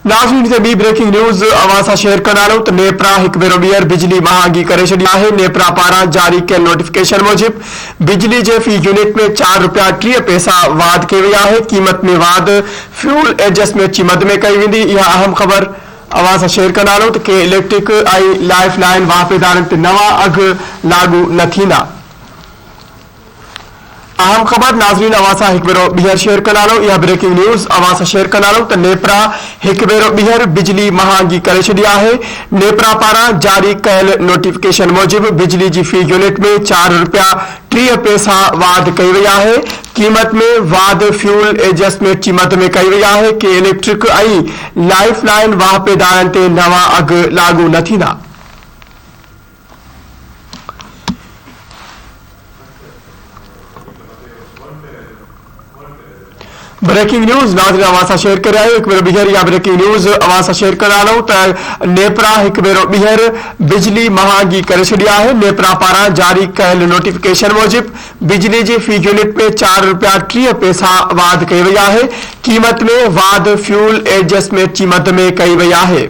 नाज़रीन ते ॿी ब्रेकिंग न्यूज़ अवां सां शेयर कंदा आहियूं त नेपरा हिकु भेरो ॿीहर बिजली महांगी करे छॾी आहे। नेपरा पारां जारी कयल नोटिफिकेशन मूजिब बिजली जे फी यूनिट में ₹4.30 वाध कई वई आहे। क़ीमत में वाध फ्यूल एडजस्टमेंट जी मद में कई वेंदी। इहा अहम ख़बर अवां सां शेयर कंदा आहियूं त के इलेक्ट्रिक ऐं लाइफ लाइन वाहपेदारनि ते नवां अघ लागू न थींदा। अहम ख़बर नाज़रीन अवां सां हिकु भेरो ॿीहर शेयर कंदा आहियूं। इहा ब्रेकिंग न्यूज़ अवां सां शेयर कंदा आहियूं त नेपरा हिकु भेरो ॿीहर बिजली महांगी करे छॾी आहे। नेपरा पारां जारी कयल नोटिफिकेशन मूजिब बिजली जी फी यूनिट में ₹4.30 वाध कई वई आहे। क़ीमत में वाध फ्यूल एडजस्टमेंट जी मद में कई वई आहे। के इलेक्ट्रिक ऐं लाइफ लाइन वाहपेदारनि ते नवां अघ लागू न थींदा। ब्रेकिंग न्यूज़ नाज़रीन अवां सां शेयर करे आहियूं। हिकु भेरो ॿीहर इहा ब्रेकिंग न्यूज़ अवां सां शेयर कंदा आहियूं त नेपरा हिकु भेरो ॿीहर बिजली महांगी करे छॾी आहे। नेपरा पारां जारी कयल नोटिफिकेशन मूजिब बिजली जी फी यूनिट में ₹4.30 वाध कई वई आहे। क़ीमत में वाध फ्यूल एडजस्टमेंट जी मद में कई वई आहे।